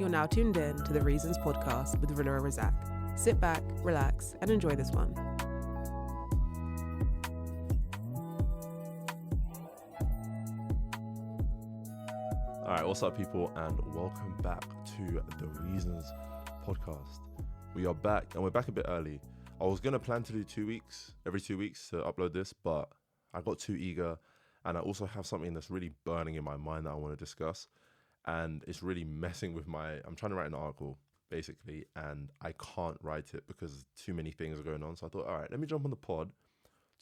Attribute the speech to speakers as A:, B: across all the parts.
A: You're now tuned in to the Reasons podcast with Bruno and Razak. Sit back, relax, and enjoy this one.
B: All right, what's up, people, and welcome back to the Reasons podcast. We are back, and we're back a bit early. I was going to plan to do every 2 weeks to upload this, but I got too eager, and I also have something that's really burning in my mind that I want to discuss, and it's really messing with I'm trying to write an article, basically, and I can't write it because too many things are going on. So I thought, all right, let me jump on the pod,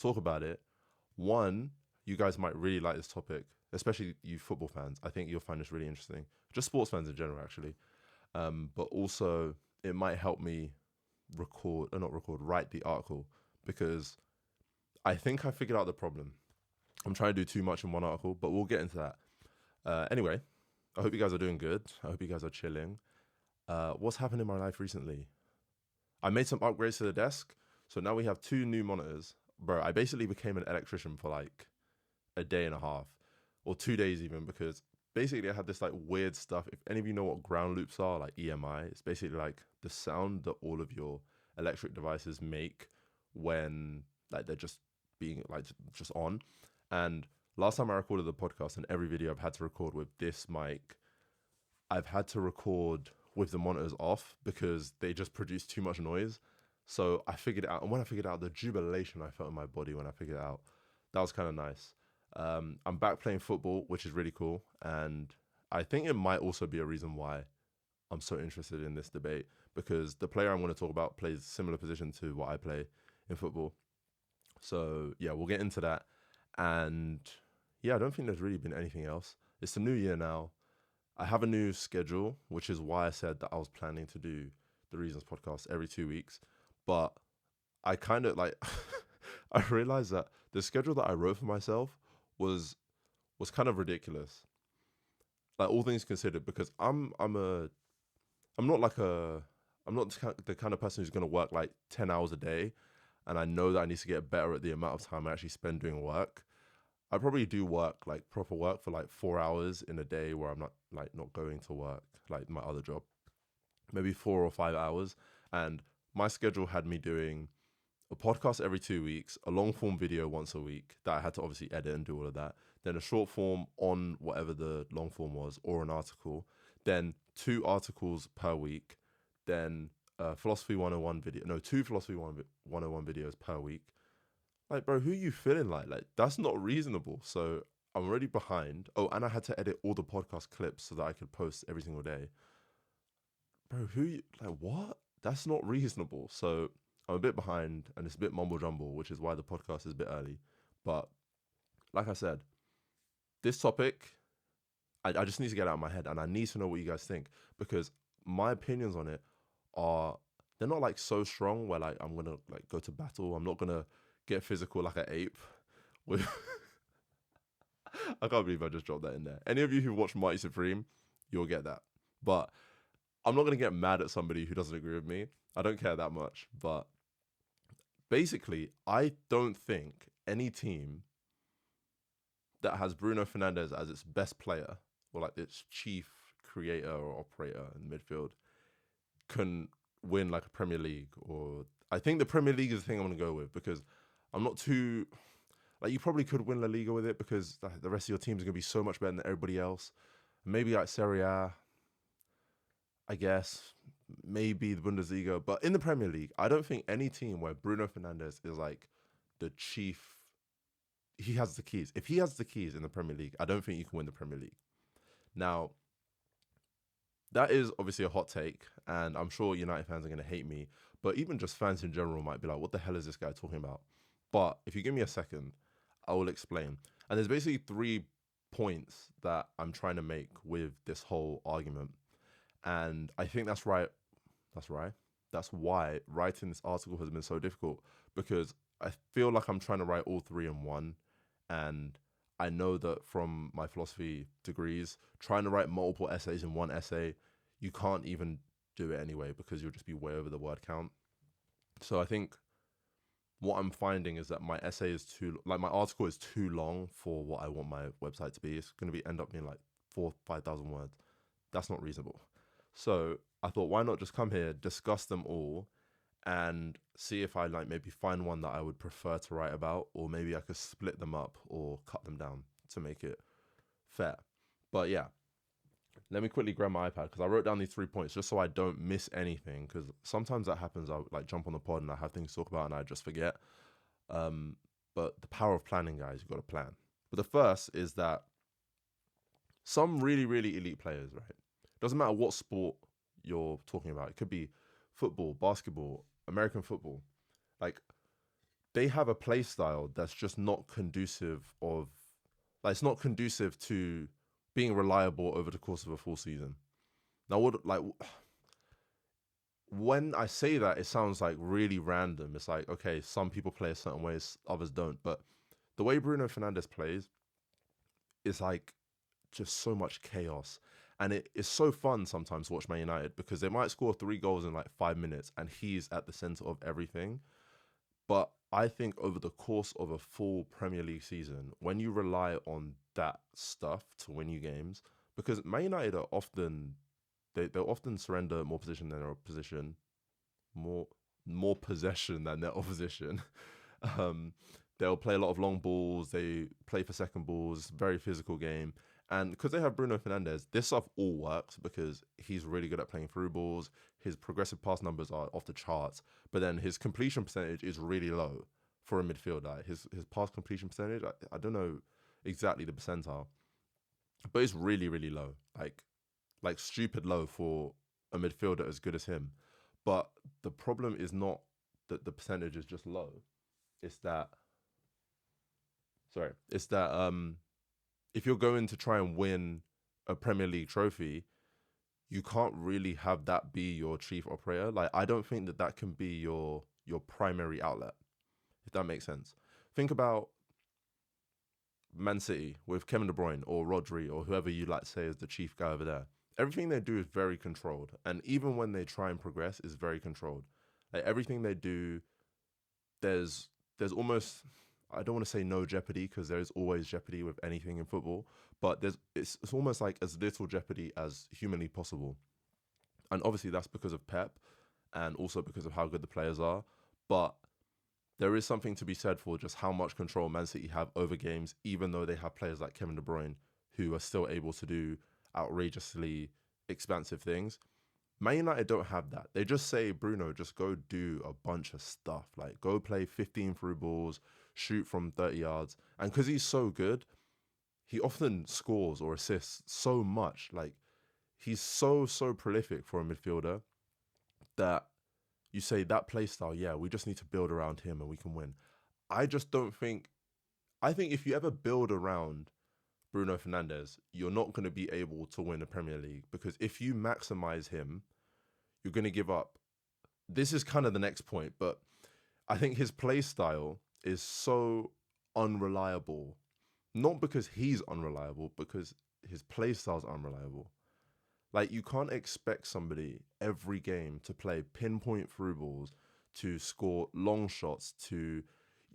B: talk about it. One, you guys might really like this topic, especially you football fans. I think you'll find this really interesting. Just sports fans in general, actually. But also, it might help me write the article, because I think I figured out the problem. I'm trying to do too much in one article, but we'll get into that. Anyway, I hope you guys are doing good. I hope you guys are chilling. What's happened in my life recently? I made some upgrades to the desk, so now we have 2 new monitors. Bro, I basically became an electrician for like a day and a half, or 2 days even, because basically I had this like weird stuff. If any of you know what ground loops are, like EMI, it's basically like the sound that all of your electric devices make when like they're just being like just on. And last time I recorded the podcast, and every video I've had to record with this mic, I've had to record with the monitors off because they just produce too much noise. So I figured it out, and when I figured out, the jubilation I felt in my body when I figured it out, that was kind of nice. I'm back playing football, which is really cool, and I think it might also be a reason why I'm so interested in this debate, because the player I'm going to talk about plays a similar position to what I play in football. So yeah, we'll get into that. And yeah, I don't think there's really been anything else. It's the new year now. I have a new schedule, which is why I said that I was planning to do the Reasons podcast every 2 weeks. But I kind of like, I realized that the schedule that I wrote for myself was kind of ridiculous. Like, all things considered, because I'm not the kind of person who's going to work like 10 hours a day. And I know that I need to get better at the amount of time I actually spend doing work. I probably do work, like proper work, for like 4 hours in a day where I'm not going to work, like my other job. Maybe 4 or 5 hours. And my schedule had me doing a podcast every 2 weeks, a long form video once a week that I had to obviously edit and do all of that. Then a short form on whatever the long form was, or an article. Then 2 articles per week. Then Philosophy 101 video. No, 2 Philosophy 101 videos per week. Like, bro, who are you feeling like? Like, that's not reasonable. So I'm already behind. Oh, and I had to edit all the podcast clips so that I could post every single day. Bro, what? That's not reasonable. So I'm a bit behind, and it's a bit mumble jumble, which is why the podcast is a bit early. But like I said, this topic, I just need to get out of my head, and I need to know what you guys think, because my opinions on it they're not like so strong where like I'm gonna like go to battle. I'm not gonna get physical like an ape with I can't believe I just dropped that in there. Any of you who watch Mighty Supreme, you'll get that. But I'm not gonna get mad at somebody who doesn't agree with me. I don't care that much. But basically, I don't think any team that has Bruno Fernandes as its best player, or like its chief creator or operator in midfield, can win like a Premier League. Or I think the Premier League is the thing I'm going to go with, because I'm not too... Like, you probably could win La Liga with it, because the rest of your teams are going to be so much better than everybody else. Maybe like Serie A, I guess. Maybe the Bundesliga. But in the Premier League, I don't think any team where Bruno Fernandes is like the chief... He has the keys. If he has the keys in the Premier League, I don't think you can win the Premier League. Now, that is obviously a hot take, and I'm sure United fans are going to hate me, but even just fans in general might be like, what the hell is this guy talking about? But if you give me a second, I will explain. And there's basically 3 points that I'm trying to make with this whole argument. And I think that's right. That's why writing this article has been so difficult, because I feel like I'm trying to write all 3 in one. And I know that from my philosophy degrees, trying to write multiple essays in one essay, you can't even do it anyway, because you'll just be way over the word count. So I think what I'm finding is that my essay is my article is too long for what I want my website to be. It's going to end up being like 4,000-5,000 words. That's not reasonable. So I thought, why not just come here, discuss them all, and see if I like maybe find one that I would prefer to write about, or maybe I could split them up or cut them down to make it fair. But yeah, let me quickly grab my iPad because I wrote down these 3 points just so I don't miss anything. Because sometimes that happens. I like jump on the pod and I have things to talk about and I just forget. But the power of planning, guys, you've got to plan. But the first is that some really, really elite players, right? Doesn't matter what sport you're talking about. It could be football, basketball, American football. Like they have a play style that's just not conducive of, like it's not conducive to being reliable over the course of a full season. Now, what like when I say that, it sounds like really random. It's like, okay, some people play a certain way, others don't. But the way Bruno Fernandes plays is like just so much chaos. And it is so fun sometimes to watch Man United because they might score 3 goals in like 5 minutes and he's at the center of everything. But I think over the course of a full Premier League season, when you rely on that stuff to win you games, because Man United are often they'll often surrender more position than their opposition, more possession than their opposition. um, they'll play a lot of long balls. They play for second balls. Very physical game. And because they have Bruno Fernandes, this stuff all works because he's really good at playing through balls. His progressive pass numbers are off the charts, but then his completion percentage is really low for a midfielder. His pass completion percentage, I don't know exactly the percentile, but it's really, really low. Like stupid low for a midfielder as good as him. But the problem is not that the percentage is just low. It's that it's that if you're going to try and win a Premier League trophy, you can't really have that be your chief operator. Like I don't think that can be your primary outlet, if that makes sense. Think about Man City with Kevin De Bruyne or Rodri or whoever you like to say is the chief guy over there. Everything they do is very controlled, and even when they try and progress, is very controlled. Like everything they do, there's almost, I don't want to say no jeopardy because there is always jeopardy with anything in football, but it's almost like as little jeopardy as humanly possible. And obviously that's because of Pep and also because of how good the players are. But there is something to be said for just how much control Man City have over games, even though they have players like Kevin De Bruyne who are still able to do outrageously expansive things. Man United don't have that. They just say, Bruno, just go do a bunch of stuff. Like, go play 15 through balls, shoot from 30 yards. And because he's so good, he often scores or assists so much. Like, he's so prolific for a midfielder that you say that play style, yeah, we just need to build around him and we can win. I just don't think... I think if you ever build around Bruno Fernandes, you're not going to be able to win a Premier League because if you maximize him, you're going to give up. This is kind of the next point, but I think his play style is so unreliable. Not because he's unreliable, because his play style is unreliable. Like, you can't expect somebody every game to play pinpoint through balls, to score long shots, to...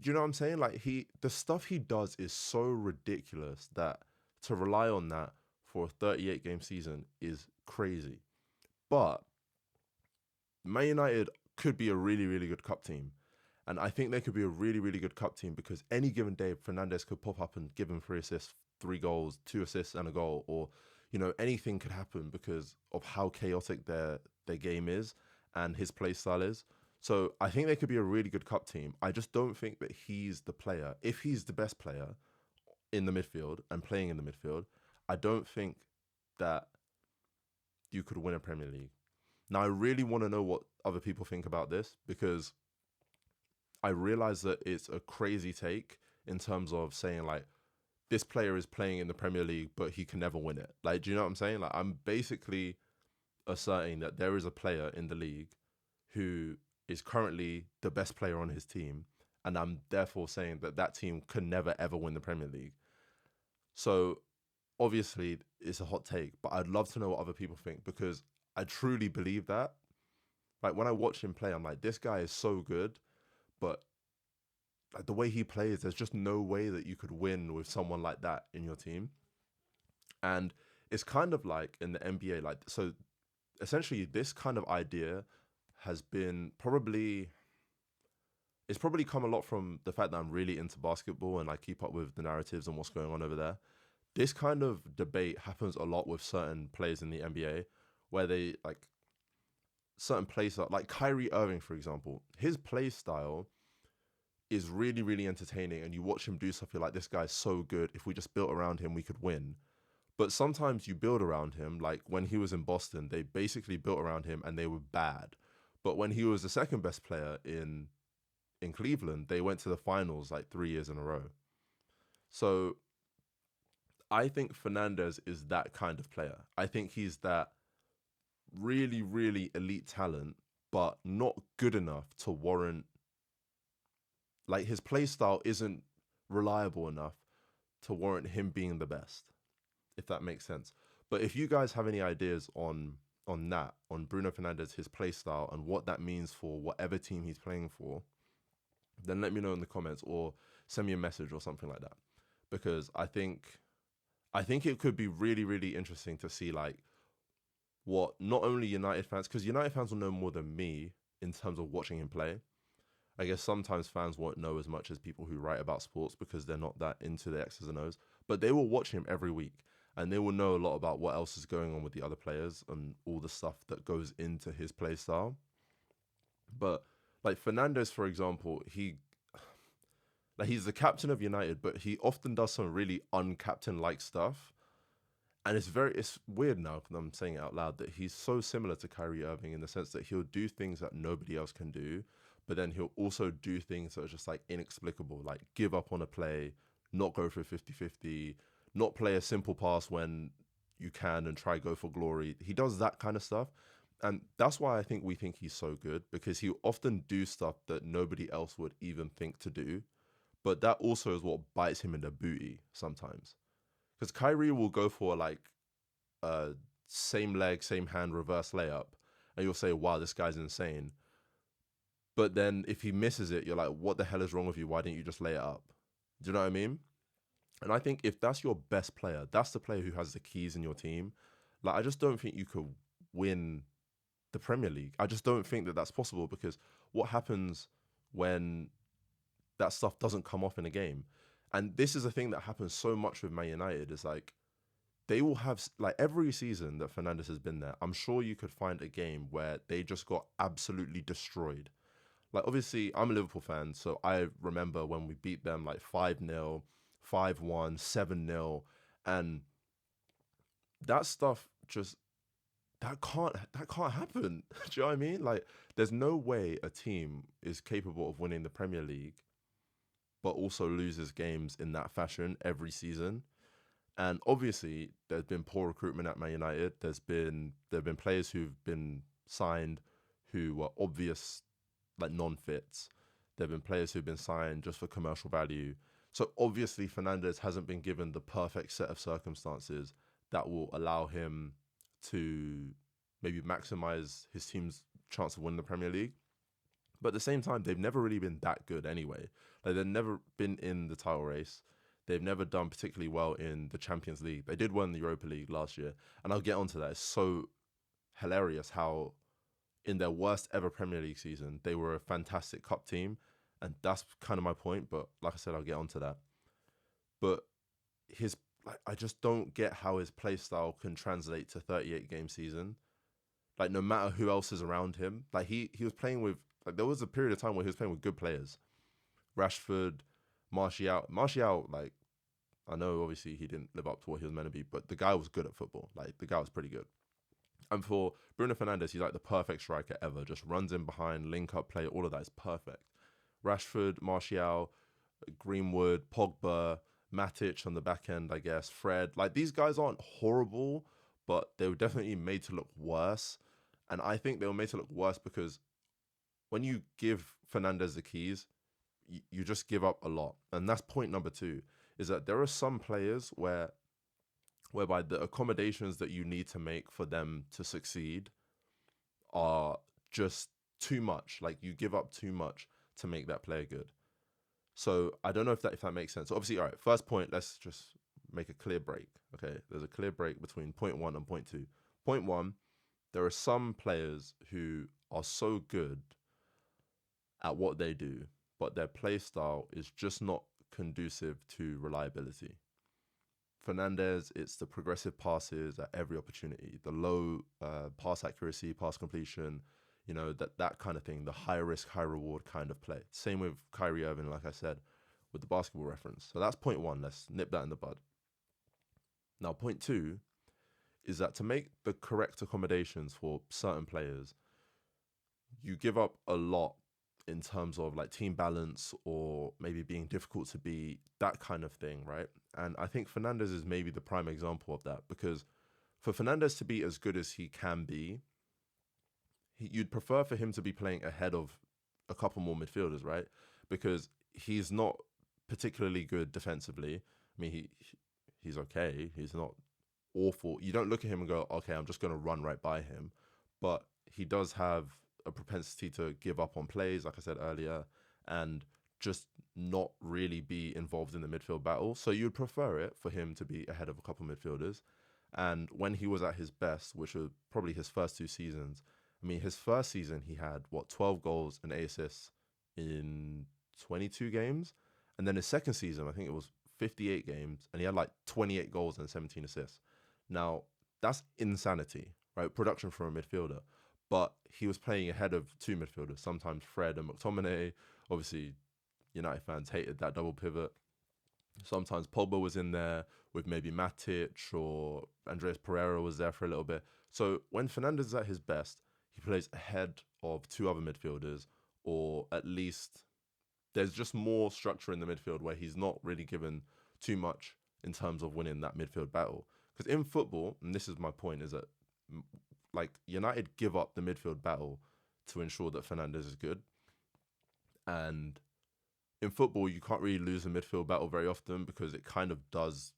B: Do you know what I'm saying? Like, the stuff he does is so ridiculous that to rely on that for a 38-game season is crazy. But Man United could be a really, really good cup team. And I think they could be a really, really good cup team because any given day, Fernandes could pop up and give him 3 assists, 3 goals, 2 assists and a goal. Or, you know, anything could happen because of how chaotic their game is and his play style is. So I think they could be a really good cup team. I just don't think that he's the player. If he's the best player in the midfield and playing in the midfield, I don't think that you could win a Premier League. Now, I really want to know what other people think about this because I realize that it's a crazy take in terms of saying, like, this player is playing in the Premier League, but he can never win it. Like, do you know what I'm saying? Like, I'm basically asserting that there is a player in the league who is currently the best player on his team, and I'm therefore saying that that team can never, ever win the Premier League. So, obviously, it's a hot take, but I'd love to know what other people think because I truly believe that. Like, when I watch him play, I'm like, this guy is so good, but like the way he plays, there's just no way that you could win with someone like that in your team. And it's kind of like in the NBA, like, so essentially this kind of idea has been probably it's probably come a lot from the fact that I'm really into basketball and I keep up with the narratives and what's going on over there. This kind of debate happens a lot with certain players in the NBA where they like certain plays like Kyrie Irving, for example. His play style is really, really entertaining, and you watch him do stuff, you're like, this guy's so good. If we just built around him, we could win. But sometimes you build around him, like when he was in Boston, they basically built around him and they were bad. But when he was the second best player in Cleveland, they went to the finals like 3 years in a row. So I think Fernandez is that kind of player. I think he's that really, really elite talent, but not good enough to warrant, like his play style isn't reliable enough to warrant him being the best, if that makes sense. But if you guys have any ideas on Bruno Fernandes, his play style, and what that means for whatever team he's playing for, then let me know in the comments or send me a message or something like that. Because I think it could be really, really interesting to see like what not only United fans, because United fans will know more than me in terms of watching him play. I guess sometimes fans won't know as much as people who write about sports because they're not that into the X's and O's, but they will watch him every week and they will know a lot about what else is going on with the other players and all the stuff that goes into his play style. But like Fernandes, for example, he's the captain of United, but he often does some really uncaptain-like stuff. And it's weird now because I'm saying it out loud that he's so similar to Kyrie Irving in the sense that he'll do things that nobody else can do, but then he'll also do things that are just like inexplicable, like give up on a play, not go for a 50-50, not play a simple pass when you can and try go for glory. He does that kind of stuff. And that's why I think we think he's so good, because he often do stuff that nobody else would even think to do. But that also is what bites him in the booty sometimes. Because Kyrie will go for like a same leg, same hand reverse layup, and you'll say, wow, this guy's insane. But then if he misses it, you're like, what the hell is wrong with you? Why didn't you just lay it up? Do you know what I mean? And I think if that's your best player, that's the player who has the keys in your team. Like, I just don't think you could win the Premier League. I just don't think that that's possible, because what happens when that stuff doesn't come off in a game? And this is a thing that happens so much with Man United, is like, they will have, like, every season that Fernandes has been there, I'm sure you could find a game where they just got absolutely destroyed. Like, obviously, I'm a Liverpool fan, so I remember when we beat them like 5-0, 5-1, 7-0, and that stuff just that can't happen. Do you know what I mean? Like, there's no way a team is capable of winning the Premier League but also loses games in that fashion every season. And obviously, there's been poor recruitment at Man United. There have been players who've been signed who were obvious, like, non-fits. There have been players who've been signed just for commercial value. So obviously, Fernandes hasn't been given the perfect set of circumstances that will allow him to maybe maximize his team's chance of winning the Premier League. But at the same time, they've never really been that good anyway. Like, they've never been in the title race. They've never done particularly well in the Champions League. They did win the Europa League last year. And I'll get onto that. It's so hilarious how in their worst ever Premier League season, they were a fantastic cup team. And that's kind of my point. But like I said, I'll get onto that. But I just don't get how his play style can translate to 38 game season. Like, no matter who else is around him, like he was playing with, like, there was a period of time where he was playing with good players. Rashford, Martial, like, I know obviously he didn't live up to what he was meant to be, but the guy was good at football. Like, the guy was pretty good. And for Bruno Fernandes, he's like the perfect striker ever. Just runs in behind, link up play, all of that is perfect. Rashford, Martial, Greenwood, Pogba, Matic on the back end, I guess, Fred. Like, these guys aren't horrible, but they were definitely made to look worse. And I think they were made to look worse because when you give Fernandes the keys, you just give up a lot. And that's point number 2, is that there are some players whereby the accommodations that you need to make for them to succeed are just too much. Like, you give up too much to make that player good. So I don't know if that makes sense. So obviously, all right, first point, let's just make a clear break. Okay, there's a clear break between point 1 and point 2. Point 1, there are some players who are so good at what they do, but their play style is just not conducive to reliability. Fernandes, it's the progressive passes at every opportunity, the low pass accuracy, pass completion, that kind of thing, the high risk, high reward kind of play. Same with Kyrie Irving, like I said, with the basketball reference. So that's point one. Let's nip that in the bud. Now, point two is that to make the correct accommodations for certain players, you give up a lot in terms of like team balance or maybe being difficult to beat, that kind of thing, right? And I think Fernandes is maybe the prime example of that, because for Fernandes to be as good as he can be, you'd prefer for him to be playing ahead of a couple more midfielders, right? Because he's not particularly good defensively. I mean, he's okay. He's not awful. You don't look at him and go, okay, I'm just going to run right by him. But he does have a propensity to give up on plays, like I said earlier, and just not really be involved in the midfield battle. So you'd prefer it for him to be ahead of a couple midfielders. And when he was at his best, which was probably his first two seasons, I mean, his first season, he had, 12 goals and 8 assists in 22 games. And then his second season, I think it was 58 games, and he had like 28 goals and 17 assists. Now, that's insanity, right? Production for a midfielder. But he was playing ahead of two midfielders, sometimes Fred and McTominay. Obviously, United fans hated that double pivot. Sometimes Pogba was in there with maybe Matic, or Andreas Pereira was there for a little bit. So when Fernandes is at his best, he plays ahead of two other midfielders, or at least there's just more structure in the midfield where he's not really given too much in terms of winning that midfield battle. Because in football, and this is my point, is that like United give up the midfield battle to ensure that Fernandes is good. And in football, you can't really lose a midfield battle very often, because it does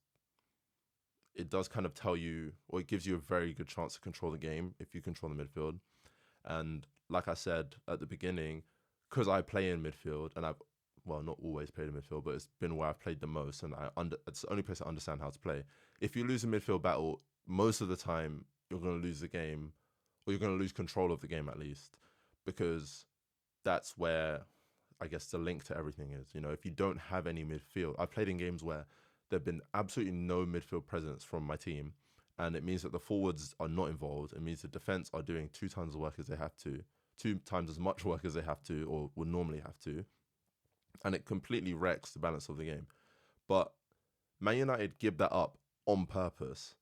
B: kind of tell you, or it gives you a very good chance to control the game if you control the midfield. And like I said at the beginning, because I play in midfield, and I've, not always played in midfield, but it's been where I've played the most, and it's the only place I understand how to play. If you lose a midfield battle, most of the time you're going to lose the game, or you're going to lose control of the game at least, because that's where I guess the link to everything is. If you don't have any midfield, I've played in games where there've been absolutely no midfield presence from my team, and it means that the forwards are not involved. It means the defense are doing 2 times the work as they have to, 2 times as much work as they have to, or would normally have to, and it completely wrecks the balance of the game. But Man United give that up on purpose,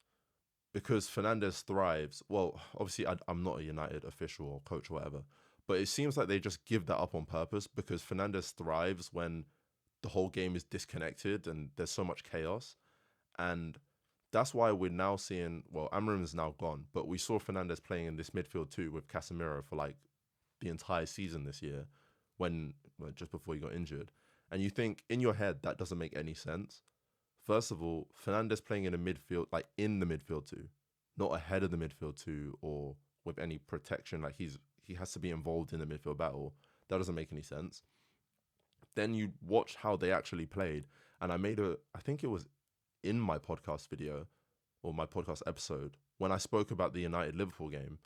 B: because Fernandes thrives. Well, obviously, I'm not a United official or coach or whatever, but it seems like they just give that up on purpose, because Fernandes thrives when the whole game is disconnected and there's so much chaos. And that's why we're now seeing, Amorim is now gone, but we saw Fernandes playing in this midfield too with Casemiro for like the entire season this year, just before he got injured. And you think in your head that doesn't make any sense. First of all, Fernandes playing in a midfield, like in the midfield too, not ahead of the midfield too, or with any protection. Like he has to be involved in the midfield battle. That doesn't make any sense. Then you watch how they actually played, and I think it was in my podcast video or my podcast episode when I spoke about the United Liverpool game.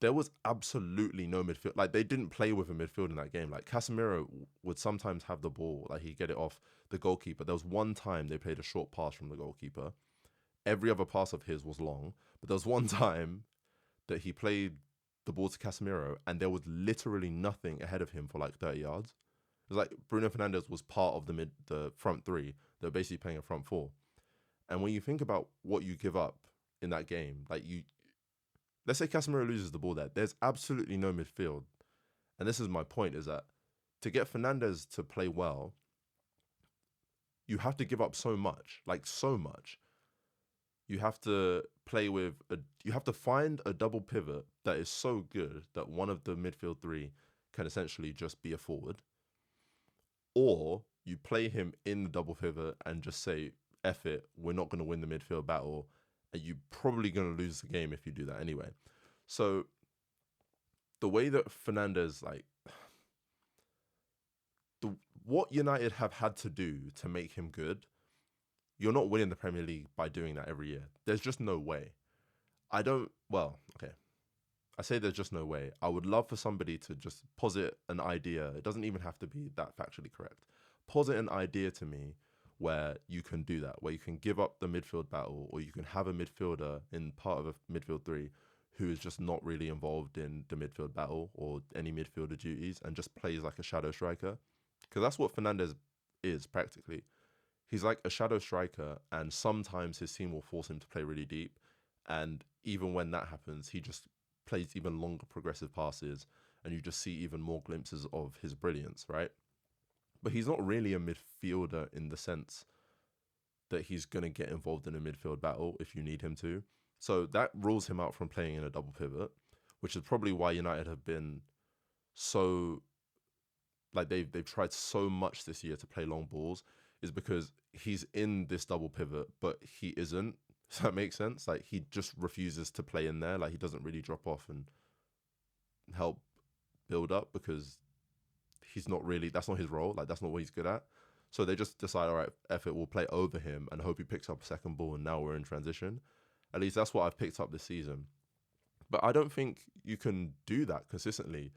B: There was absolutely no midfield. Like, they didn't play with a midfield in that game. Like, Casemiro would sometimes have the ball, like he'd get it off the goalkeeper. There was one time they played a short pass from the goalkeeper. Every other pass of his was long, but there was one time that he played the ball to Casemiro and there was literally nothing ahead of him for like 30 yards. It was like Bruno Fernandes was part of the front three. They're basically playing a front four. And when you think about what you give up in that game, like let's say Casemiro loses the ball there, there's absolutely no midfield. And this is my point, is that to get Fernandes to play well, you have to give up so much, like so much. You have to you have to find a double pivot that is so good that one of the midfield three can essentially just be a forward. Or you play him in the double pivot and just say, F it, we're not going to win the midfield battle. And you're probably going to lose the game if you do that anyway. So the way that Fernandes, what United have had to do to make him good, you're not winning the Premier League by doing that every year. There's just no way. I don't. Well, okay. I say there's just no way. I would love for somebody to just posit an idea. It doesn't even have to be that factually correct. Posit an idea to me where you can do that, where you can give up the midfield battle, or you can have a midfielder in part of a midfield three who is just not really involved in the midfield battle or any midfielder duties and just plays like a shadow striker. Because that's what Fernandes is practically. He's like a shadow striker, and sometimes his team will force him to play really deep. And even when that happens, he just plays even longer progressive passes, and you just see even more glimpses of his brilliance, right? But he's not really a midfielder in the sense that he's going to get involved in a midfield battle if you need him to. So that rules him out from playing in a double pivot, which is probably why United have been so, like, they've tried so much this year to play long balls, is because he's in this double pivot, but he isn't. Does that make sense? Like, he just refuses to play in there. Like, he doesn't really drop off and help build up because he's not really, that's not his role. Like, that's not what he's good at. So they just decide, all right, F it, we'll play over him and hope he picks up a second ball, and now we're in transition. At least that's what I've picked up this season. But I don't think you can do that consistently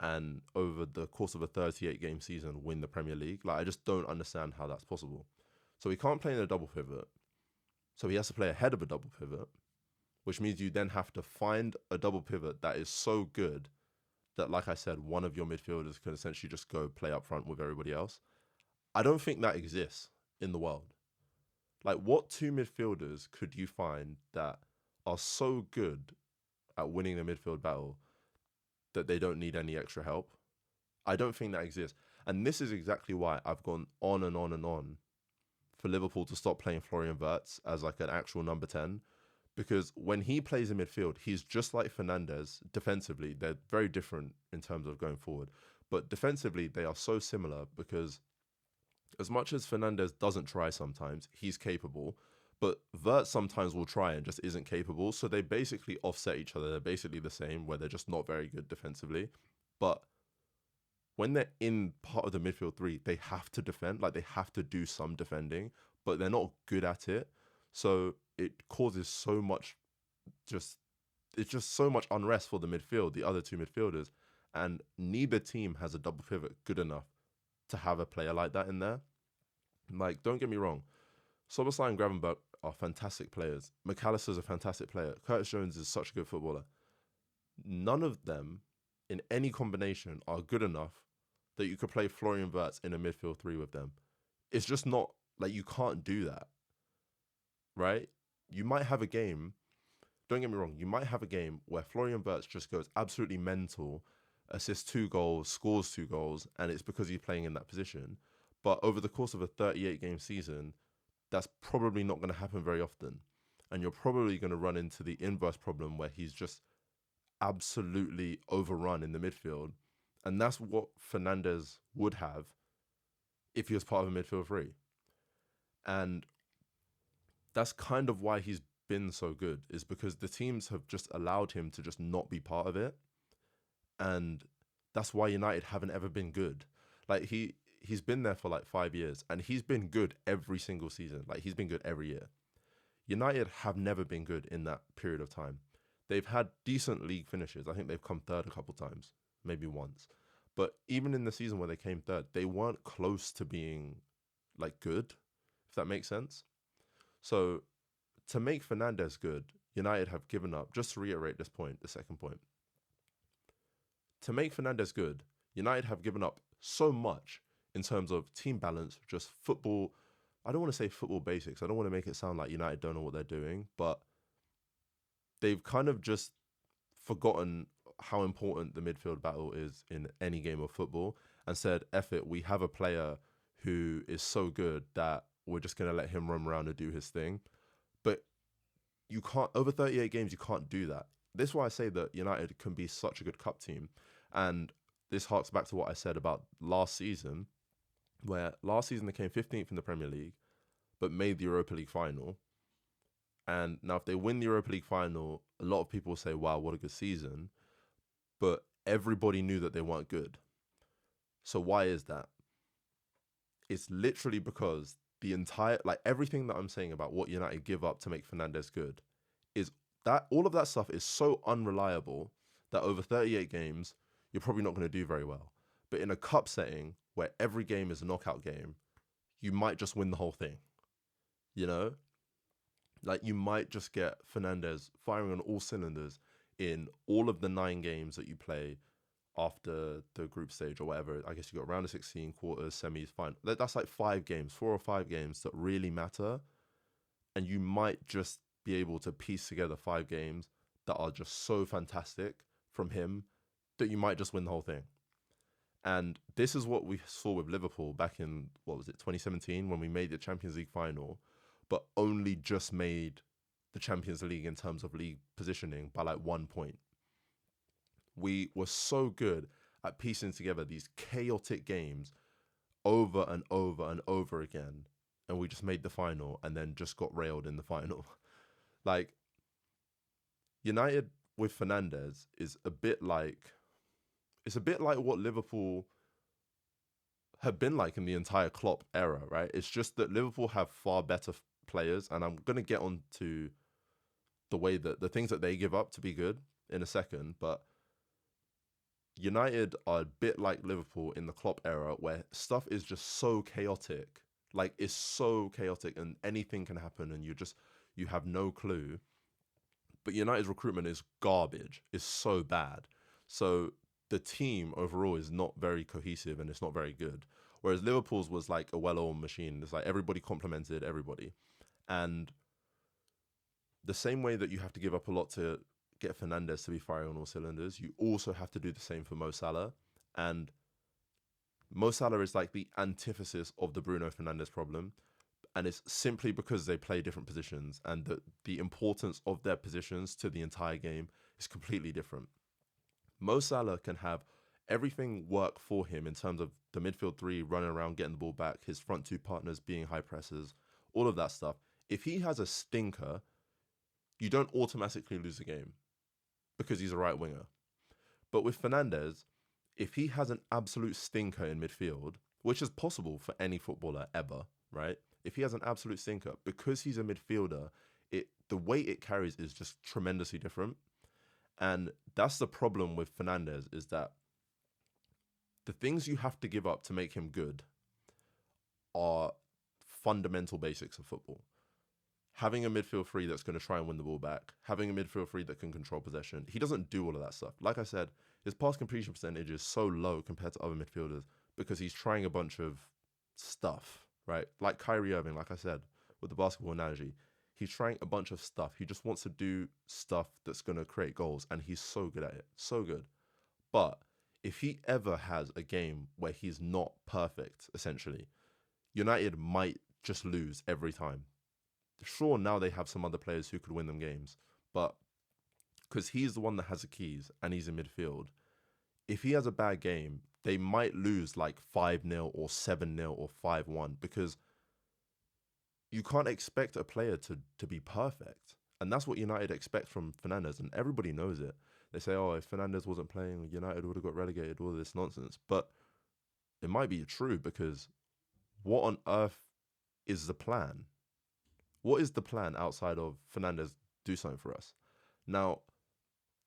B: and over the course of a 38-game season win the Premier League. Like, I just don't understand how that's possible. So he can't play in a double pivot. So he has to play ahead of a double pivot, which means you then have to find a double pivot that is so good that, like I said, one of your midfielders can essentially just go play up front with everybody else. I don't think that exists in the world. Like, what two midfielders could you find that are so good at winning the midfield battle that they don't need any extra help? I don't think that exists. And this is exactly why I've gone on and on and on for Liverpool to stop playing Florian Wirtz as like an actual number 10. Because when he plays in midfield, he's just like Fernandes defensively. They're very different in terms of going forward. But defensively, they are so similar because as much as Fernandes doesn't try sometimes, he's capable. But Wirtz sometimes will try and just isn't capable. So they basically offset each other. They're basically the same, where they're just not very good defensively. But when they're in part of the midfield three, they have to defend. Like, they have to do some defending, but they're not good at it. So it causes so much it's just so much unrest for the midfield, the other two midfielders. And neither team has a double pivot good enough to have a player like that in there. Like, don't get me wrong. Szoboszlai and Gravenberch are fantastic players. McAllister's a fantastic player. Curtis Jones is such a good footballer. None of them, in any combination, are good enough that you could play Florian Wirtz in a midfield three with them. It's just not, like, you can't do that, right? You might have a game, don't get me wrong, you might have a game where Florian Wirtz just goes absolutely mental, assists 2 goals, scores 2 goals, and it's because he's playing in that position. But over the course of a 38-game season, that's probably not going to happen very often. And you're probably going to run into the inverse problem where he's just absolutely overrun in the midfield. And that's what Fernandes would have if he was part of a midfield three. And that's kind of why he's been so good, is because the teams have just allowed him to just not be part of it. And that's why United haven't ever been good. Like, he's been there for like 5 years and he's been good every single season. Like, he's been good every year. United have never been good in that period of time. They've had decent league finishes. I think they've come third a couple times, maybe once. But even in the season where they came third, they weren't close to being like good, if that makes sense. So to make Fernandes good, United have given up, just to reiterate this point, the second point. To make Fernandes good, United have given up so much in terms of team balance, just football. I don't want to say football basics. I don't want to make it sound like United don't know what they're doing, but they've kind of just forgotten how important the midfield battle is in any game of football and said, F it, we have a player who is so good that we're just going to let him run around and do his thing. But you can't, over 38 games, you can't do that. This is why I say that United can be such a good cup team. And this harks back to what I said about last season, where last season they came 15th in the Premier League, but made the Europa League final. And now if they win the Europa League final, a lot of people will say, wow, what a good season. But everybody knew that they weren't good. So why is that? It's literally because the entire, like, everything that I'm saying about what United give up to make Fernandes good is that all of that stuff is so unreliable that over 38 games, you're probably not going to do very well. But in a cup setting where every game is a knockout game, you might just win the whole thing. You know, like you might just get Fernandes firing on all cylinders in all of the 9 games that you play after the group stage or whatever. I guess you got round of 16, quarters, semis, final. That's like 5 games, 4 or 5 games that really matter. And you might just be able to piece together 5 games that are just so fantastic from him that you might just win the whole thing. And this is what we saw with Liverpool back in, 2017, when we made the Champions League final, but only just made the Champions League in terms of league positioning by like 1 point. We were so good at piecing together these chaotic games over and over and over again. And we just made the final and then just got railed in the final. Like, United with Fernandes is a bit like, it's a bit like what Liverpool have been like in the entire Klopp era, right? It's just that Liverpool have far better players, and I'm going to get on to the way that the things that they give up to be good in a second, but United are a bit like Liverpool in the Klopp era where stuff is just so chaotic. Like, it's so chaotic and anything can happen and you have no clue. But United's recruitment is garbage. It's so bad. So the team overall is not very cohesive and it's not very good. Whereas Liverpool's was like a well-oiled machine. It's like everybody complemented everybody. And the same way that you have to give up a lot to get Fernandes to be firing on all cylinders, you also have to do the same for Mo Salah. And Mo Salah is like the antithesis of the Bruno Fernandes problem. And it's simply because they play different positions and the importance of their positions to the entire game is completely different. Mo Salah can have everything work for him in terms of the midfield 3 running around, getting the ball back, his front 2 partners being high pressers, all of that stuff. If he has a stinker, you don't automatically lose the game because he's a right winger. But with Fernandes, if he has an absolute stinker in midfield, which is possible for any footballer ever, right? If he has an absolute stinker, because he's a midfielder, the weight it carries is just tremendously different. And that's the problem with Fernandes, is that the things you have to give up to make him good are fundamental basics of football. Having a midfield 3 that's going to try and win the ball back, having a midfield 3 that can control possession. He doesn't do all of that stuff. Like I said, his pass completion percentage is so low compared to other midfielders because he's trying a bunch of stuff, right? Like Kyrie Irving, like I said, with the basketball analogy, he's trying a bunch of stuff. He just wants to do stuff that's going to create goals, and he's so good at it. So good. But if he ever has a game where he's not perfect, essentially, United might just lose every time. Sure, now they have some other players who could win them games, but because he's the one that has the keys and he's in midfield, if he has a bad game, they might lose like 5-0 or 7-0 or 5-1 because you can't expect a player to be perfect. And that's what United expect from Fernandes, and everybody knows it. They say, oh, if Fernandes wasn't playing, United would have got relegated, all this nonsense. But it might be true, because what on earth is the plan? What is the plan outside of Fernandes do something for us? Now,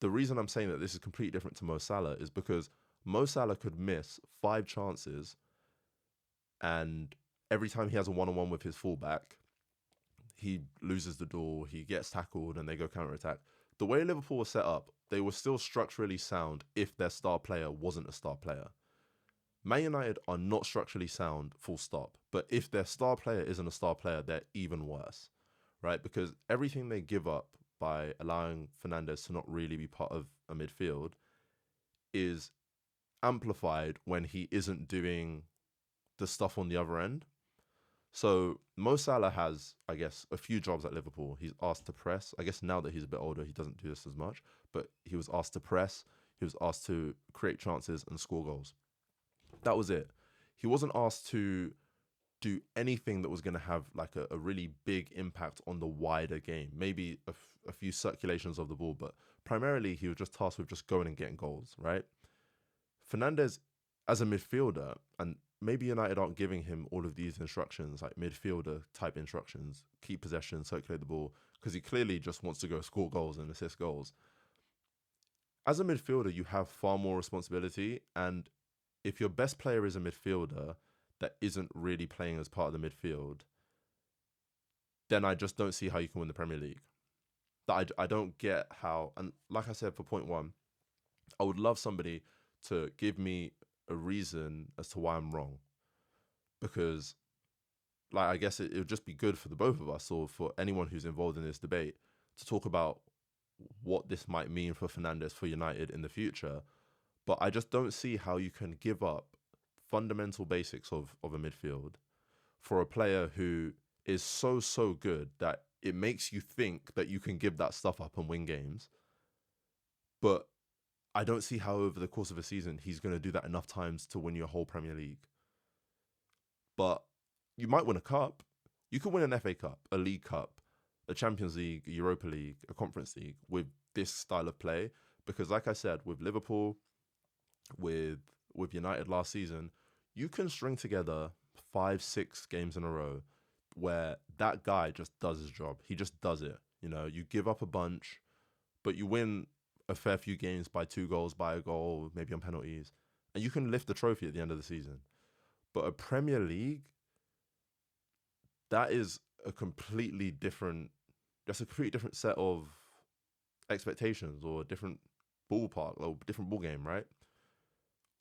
B: the reason I'm saying that this is completely different to Mo Salah is because Mo Salah could miss 5 chances, and every time he has a one-on-one with his fullback, he loses the duel, he gets tackled, and they go counter-attack. The way Liverpool was set up, they were still structurally sound if their star player wasn't a star player. Man United are not structurally sound, full stop. But if their star player isn't a star player, they're even worse, right? Because everything they give up by allowing Fernandes to not really be part of a midfield is amplified when he isn't doing the stuff on the other end. So Mo Salah has, I guess, a few jobs at Liverpool. He's asked to press. I guess now that he's a bit older, he doesn't do this as much. But he was asked to press. He was asked to create chances and score goals. That was it. He wasn't asked to do anything that was going to have like a really big impact on the wider game. Maybe a few circulations of the ball, but primarily he was just tasked with just going and getting goals, right? Fernandes, as a midfielder, and maybe United aren't giving him all of these instructions, like midfielder type instructions, keep possession, circulate the ball, because he clearly just wants to go score goals and assist goals. As a midfielder, you have far more responsibility. And if your best player is a midfielder that isn't really playing as part of the midfield, then I just don't see how you can win the Premier League. I don't get how, and like I said for point one, I would love somebody to give me a reason as to why I'm wrong. Because, like, I guess it would just be good for the both of us or for anyone who's involved in this debate to talk about what this might mean for Fernandes for United in the future. But I just don't see how you can give up fundamental basics of a midfield for a player who is so good that it makes you think that you can give that stuff up and win games. But I don't see how over the course of a season he's going to do that enough times to win your whole Premier League. But you might win a cup. You could win an FA Cup, a League Cup, a Champions League, a Europa League, a Conference League with this style of play. Because like I said, with Liverpool, with United last season, you can string together 5-6 games in a row where that guy just does his job. He just does it. You know, you give up a bunch, but you win a fair few games by 2 goals, by a goal, maybe on penalties, and you can lift the trophy at the end of the season. But a Premier League, that is a completely different, that's a completely different set of expectations or a different ballpark or different ball game, right?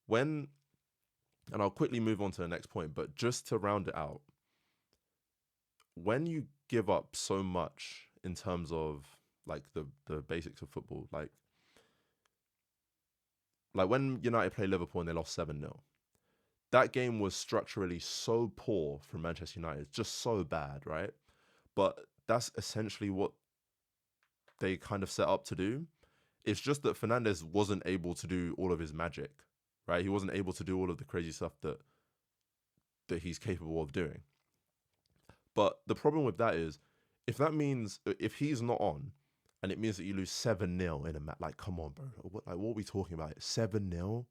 B: And I'll quickly move on to the next point, but just to round it out, when you give up so much in terms of like the basics of football, like when United played Liverpool and they lost 7-0, that game was structurally so poor from Manchester United, just so bad, right? But that's essentially what they kind of set up to do. It's just that Fernandes wasn't able to do all of his magic, right? He wasn't able to do all of the crazy stuff that he's capable of doing. But the problem with that is, if he's not on, and it means that you lose 7-0 in a match, like, come on, bro. What are we talking about? 7-0?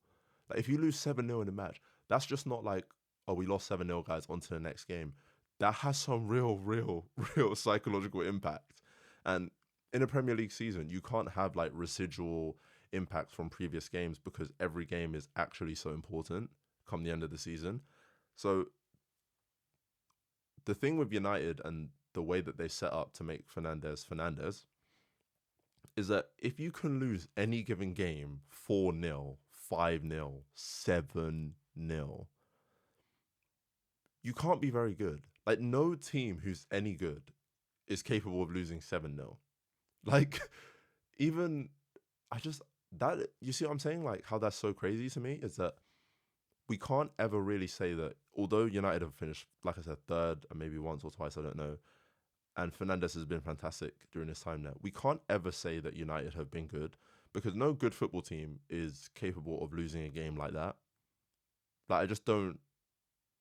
B: Like, if you lose 7-0 in a match, that's just not like, oh, we lost 7-0, guys, on to the next game. That has some real psychological impact. And in a Premier League season, you can't have like residual impacts from previous games because every game is actually so important come the end of the season. So the thing with United and the way that they set up to make Fernandes is that if you can lose any given game 4-0, 5-0, 7-0, you can't be very good. Like, no team who's any good is capable of losing 7-0. Like, even, you see what I'm saying? Like, how that's so crazy to me is that we can't ever really say that, although United have finished, like I said, third, and maybe once or twice, I don't know, and Fernandes has been fantastic during his time there, we can't ever say that United have been good, because no good football team is capable of losing a game like that. Like,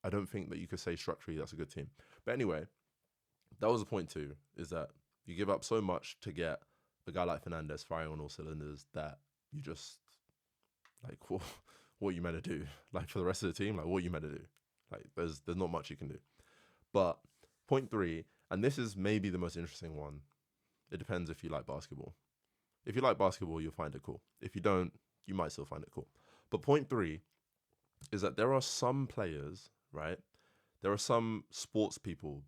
B: I don't think that you could say structurally that's a good team. But anyway, that was the point too, is that you give up so much to get a guy like Fernandes firing on all cylinders that you just, like, what are you meant to do? Like, for the rest of the team, like, what are you meant to do? Like, there's not much you can do. But point 3, and this is maybe the most interesting one. It depends if you like basketball. If you like basketball, you'll find it cool. If you don't, you might still find it cool. But point 3 is that there are some players, right? There are some sports people,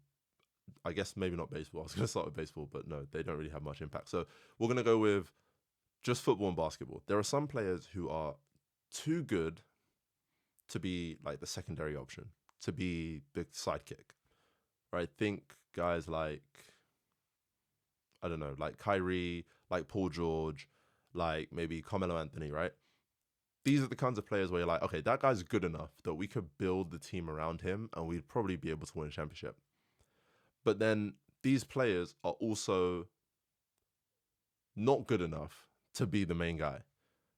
B: I guess maybe not baseball. I was going to start with baseball, but no, they don't really have much impact. So we're going to go with just football and basketball. There are some players who are too good to be like the secondary option, to be the sidekick, right? Think guys like, I don't know, like Kyrie, like Paul George, like maybe Carmelo Anthony, right? These are the kinds of players where you're like, okay, that guy's good enough that we could build the team around him and we'd probably be able to win a championship. But then these players are also not good enough to be the main guy.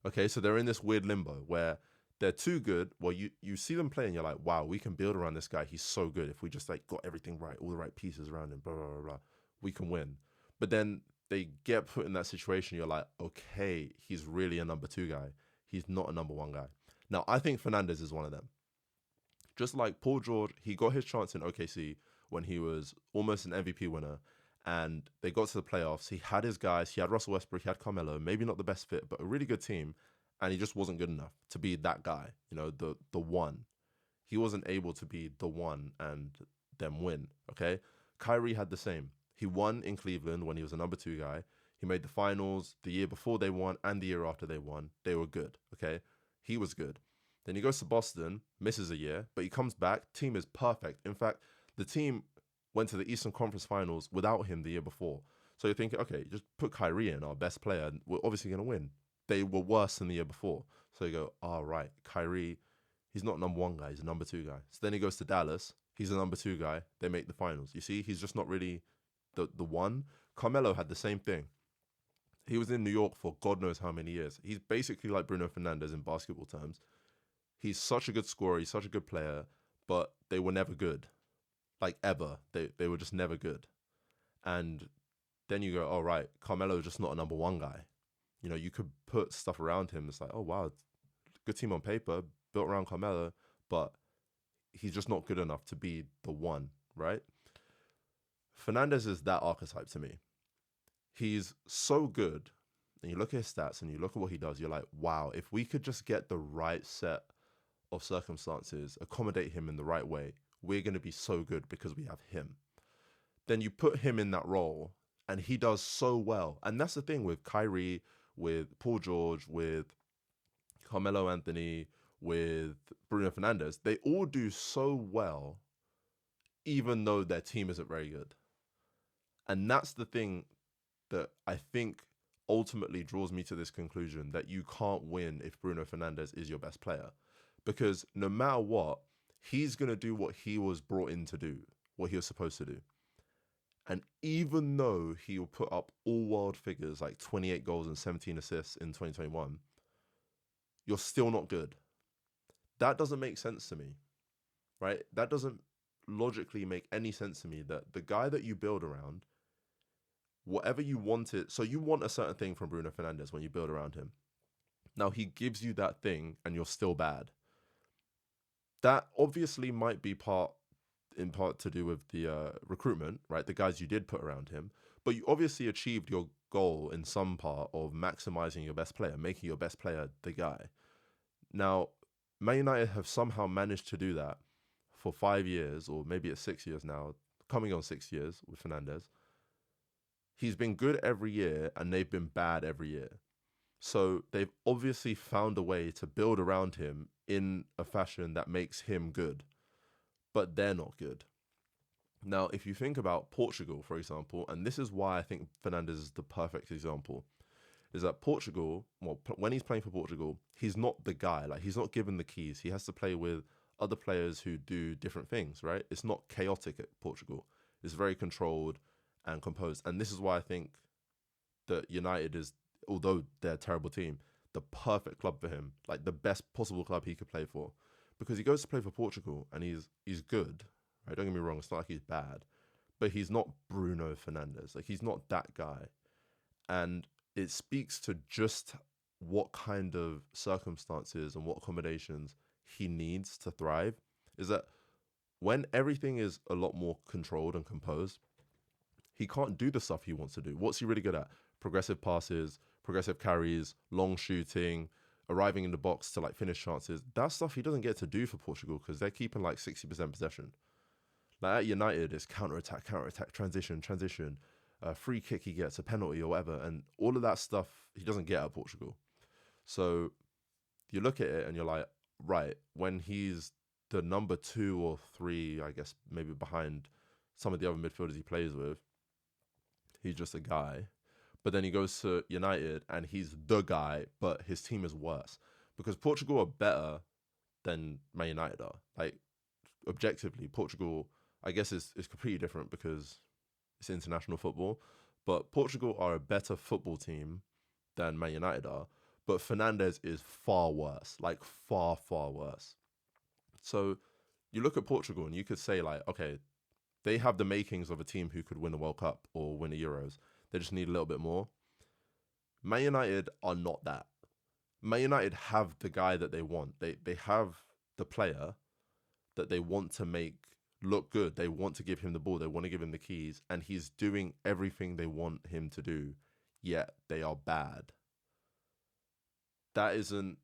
B: Okay, so they're in this weird limbo where they're too good. Well, you see them play and you're like, wow, we can build around this guy. He's so good. If we just like got everything right, all the right pieces around him, blah, blah, blah, blah, we can win. But then they get put in that situation. You're like, okay, he's really a number 2 guy. He's not a number 1 guy. Now, I think Fernandes is one of them. Just like Paul George, he got his chance in OKC when he was almost an MVP winner, and they got to the playoffs. He had his guys. He had Russell Westbrook. He had Carmelo. Maybe not the best fit, but a really good team. And he just wasn't good enough to be that guy. The one. He wasn't able to be the one and them win. Okay, Kyrie had the same. He won in Cleveland when he was a number 2 guy. He made the finals the year before they won and the year after they won. They were good. Okay, he was good. Then he goes to Boston, misses a year, but he comes back. Team is perfect. In fact, the team went to the Eastern Conference Finals without him the year before. So you're thinking, okay, just put Kyrie in, our best player, and we're obviously going to win. They were worse than the year before. So you go, right, Kyrie, he's not number 1 guy, he's a number 2 guy. So then he goes to Dallas, he's a number 2 guy, they make the finals. You see, he's just not really the one. Carmelo had the same thing. He was in New York for God knows how many years. He's basically like Bruno Fernandes in basketball terms. He's such a good scorer. He's such a good player, but they were never good. Like, ever. They were just never good. And then you go, right, Carmelo's just not a number 1 guy. You could put stuff around him. It's like, oh, wow, good team on paper, built around Carmelo, but he's just not good enough to be the one, right? Fernandes is that archetype to me. He's so good. And you look at his stats and you look at what he does, you're like, wow, if we could just get the right set of circumstances, accommodate him in the right way, we're going to be so good because we have him. Then you put him in that role and he does so well. And that's the thing with Kyrie, with Paul George, with Carmelo Anthony, with Bruno Fernandes. They all do so well, even though their team isn't very good. And that's the thing that I think ultimately draws me to this conclusion that you can't win if Bruno Fernandes is your best player. Because no matter what, he's going to do what he was brought in to do, what he was supposed to do. And even though he will put up all world figures like 28 goals and 17 assists in 2021, you're still not good. That doesn't make sense to me, right? That doesn't logically make any sense to me that the guy that you build around, whatever you wanted, so you want a certain thing from Bruno Fernandes when you build around him. Now he gives you that thing and you're still bad. That obviously might be in part to do with the recruitment, right? The guys you did put around him, but you obviously achieved your goal in some part of maximizing your best player, making your best player the guy. Now, Man United have somehow managed to do that for 5 years, or maybe it's 6 years now, coming on 6 years with Fernandes. He's been good every year and they've been bad every year. So they've obviously found a way to build around him in a fashion that makes him good, but they're not good. Now, if you think about Portugal, for example, and this is why I think Fernandes is the perfect example, is that Portugal, when he's playing for Portugal, he's not the guy. Like, he's not given the keys. He has to play with other players who do different things, right? It's not chaotic at Portugal. It's very controlled and composed. And this is why I think that United is, although they're a terrible team, the perfect club for him, like the best possible club he could play for. Because he goes to play for Portugal and he's good, right? Don't get me wrong, it's not like he's bad, but he's not Bruno Fernandes. Like, he's not that guy. And it speaks to just what kind of circumstances and what accommodations he needs to thrive, is that when everything is a lot more controlled and composed, he can't do the stuff he wants to do. What's he really good at? Progressive passes, progressive carries, long shooting, arriving in the box to like finish chances. That stuff he doesn't get to do for Portugal because they're keeping like 60% possession. Like at United, it's counter-attack, transition, free kick he gets, a penalty or whatever. And all of that stuff he doesn't get at Portugal. So you look at it and you're like, right, when he's the number 2 or 3, I guess maybe behind some of the other midfielders he plays with, he's just a guy. But then he goes to United and he's the guy, but his team is worse. Because Portugal are better than Man United are. Like, objectively, Portugal, I guess, is completely different because it's international football. But Portugal are a better football team than Man United are. But Fernandes is far worse. Like, far, far worse. So you look at Portugal and you could say, like, okay, they have the makings of a team who could win a World Cup or win the Euros. They just need a little bit more. Man United are not that. Man United have the guy that they want. They have the player. that they want to make look good. They want to give him the ball. They want to give him the keys. And he's doing everything they want him to do, yet they are bad. That isn't...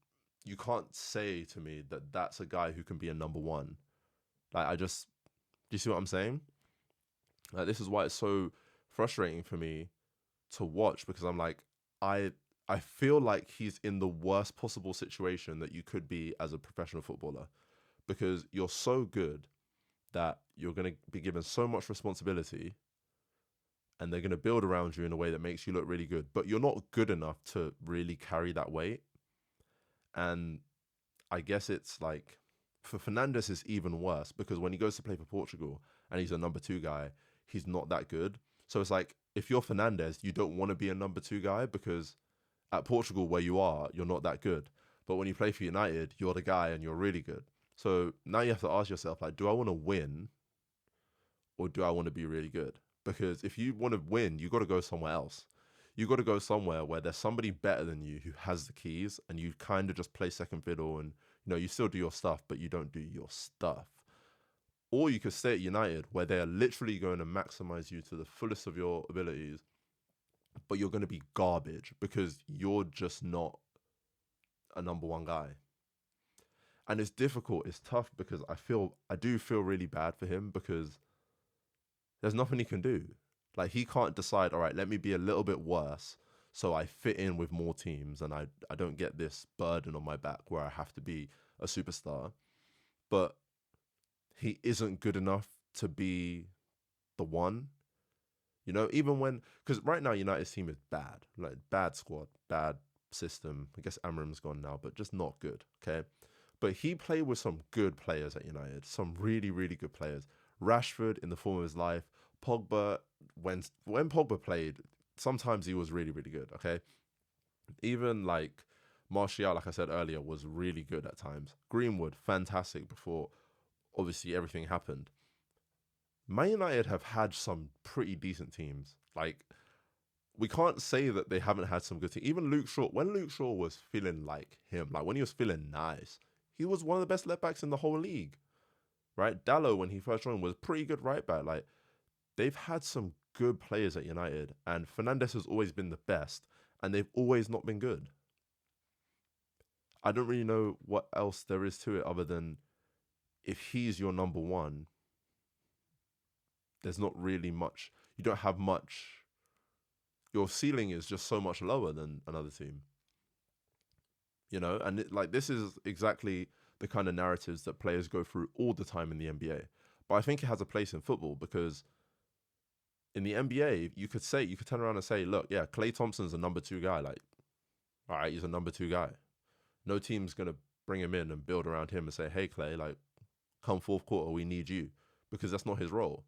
B: You can't say to me that that's a guy who can be a number one. Like, do you see what I'm saying? Like, this is why it's so frustrating for me to watch, because I'm like, I feel like he's in the worst possible situation that you could be as a professional footballer, because you're so good that you're going to be given so much responsibility and they're going to build around you in a way that makes you look really good, but you're not good enough to really carry that weight. And I guess it's like, for Fernandes, it's even worse, because when he goes to play for Portugal and he's a number 2 guy, he's not that good. So it's like, if you're Fernandes, you don't want to be a number 2 guy, because at Portugal, where you are, you're not that good. But when you play for United, you're the guy and you're really good. So now you have to ask yourself, like, do I want to win or do I want to be really good? Because if you want to win, you got to go somewhere else. You got to go somewhere where there's somebody better than you who has the keys, and you kind of just play second fiddle, and you still do your stuff, but you don't do your stuff. Or you could stay at United, where they're literally going to maximize you to the fullest of your abilities, but you're going to be garbage because you're just not a number 1 guy. And it's difficult, it's tough, because I do feel really bad for him, because there's nothing he can do. Like, he can't decide, all right, let me be a little bit worse so I fit in with more teams and I don't get this burden on my back where I have to be a superstar. But he isn't good enough to be the one. Even when... Because right now, United's team is bad. Like, bad squad, bad system. I guess Amram's gone now, but just not good, okay? But he played with some good players at United. Some really, really good players. Rashford, in the form of his life. Pogba, when Pogba played, sometimes he was really, really good, okay? Even, like, Martial, like I said earlier, was really good at times. Greenwood, fantastic before, obviously, everything happened. Man United have had some pretty decent teams. Like, we can't say that they haven't had some good teams. Even Luke Shaw, when Luke Shaw was feeling like him, like when he was feeling nice, he was one of the best left backs in the whole league, right? Dallo, when he first joined, was pretty good right back. Like, they've had some good players at United, and Fernandes has always been the best, and they've always not been good. I don't really know what else there is to it other than, if he's your number 1, there's not really much. You don't have much. Your ceiling is just so much lower than another team. And this is exactly the kind of narratives that players go through all the time in the NBA. But I think it has a place in football, because in the NBA, you could turn around and say, look, yeah, Klay Thompson's a number 2 guy. Like, all right, he's a number 2 guy. No team's going to bring him in and build around him and say, hey, Klay, like, come fourth quarter, we need you, because that's not his role.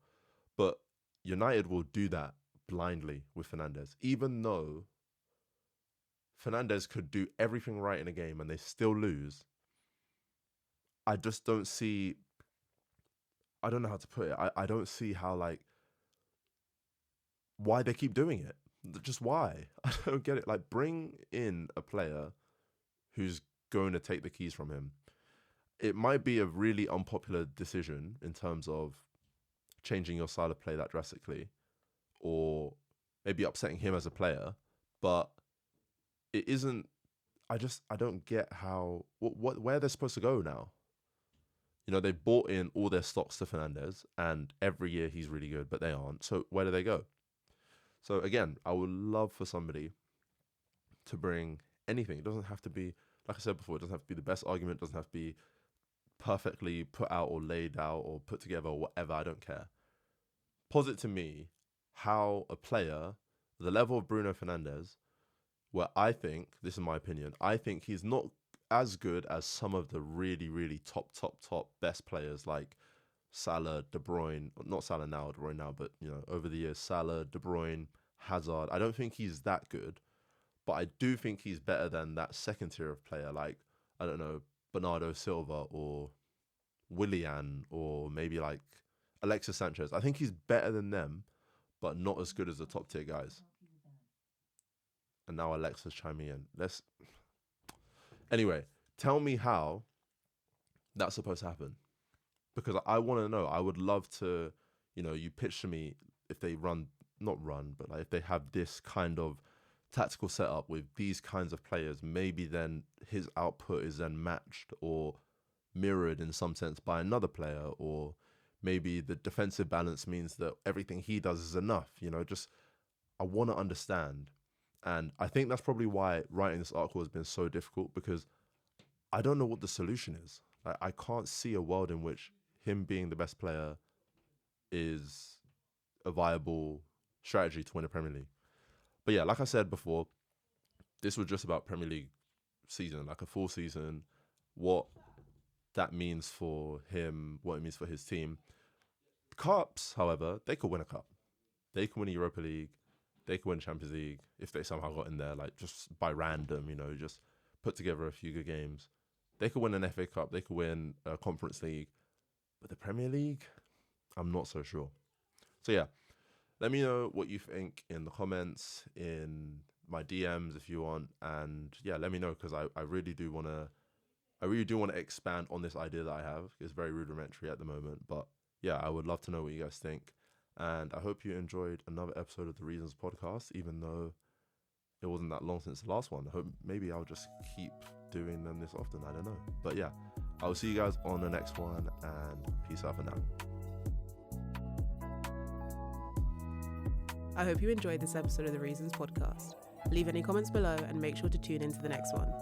B: But United will do that blindly with Fernandes, even though Fernandes could do everything right in a game and they still lose. I just don't see... I don't know how to put it. I don't see how, like, why they keep doing it. Just why? I don't get it. Like, bring in a player who's going to take the keys from him. It might be a really unpopular decision in terms of changing your style of play that drastically, or maybe upsetting him as a player, but it isn't... I don't get how... where they're supposed to go now. They've bought in all their stocks to Fernandes, and every year he's really good, but they aren't. So where do they go? So again, I would love for somebody to bring anything. It doesn't have to be, like I said before, it doesn't have to be the best argument, it doesn't have to be perfectly put out or laid out or put together or whatever, I don't care. Posit to me how a player, the level of Bruno Fernandes, where I think, this is my opinion, I think he's not as good as some of the really, really top best players like Salah, De Bruyne, not Salah now, De Bruyne now, but, over the years, Salah, De Bruyne, Hazard. I don't think he's that good, but I do think he's better than that second tier of player like, I don't know, Bernardo Silva or Willian or maybe like Alexis Sanchez. I think he's better than them, but not as good as the top tier guys. And now Alexa's chiming in. Anyway, tell me how that's supposed to happen. because I want to know. I would love to, you pitch to me if they not run, but like if they have this kind of tactical setup with these kinds of players, maybe then his output is then matched or mirrored in some sense by another player, or maybe the defensive balance means that everything he does is enough. Just I want to understand. And I think that's probably why writing this article has been so difficult, because I don't know what the solution is. I can't see a world in which him being the best player is a viable strategy to win a Premier League. But yeah, like I said before, this was just about Premier League season, like a full season, what that means for him, what it means for his team. Cups, however, they could win a cup. They could win a Europa League. They could win Champions League if they somehow got in there, like just by random, just put together a few good games. They could win an FA Cup. They could win a Conference League. But the Premier League, I'm not so sure. So yeah, let me know what you think in the comments, in my DMs if you want. And yeah, let me know, because I really do want to expand on this idea that I have. It's very rudimentary at the moment. But yeah, I would love to know what you guys think. And I hope you enjoyed another episode of the Reasons podcast, even though it wasn't that long since the last one. I hope maybe I'll just keep doing them this often. I don't know. But yeah, I'll see you guys on the next one, and peace out for now.
A: I hope you enjoyed this episode of the Reasons podcast. Leave any comments below and make sure to tune into the next one.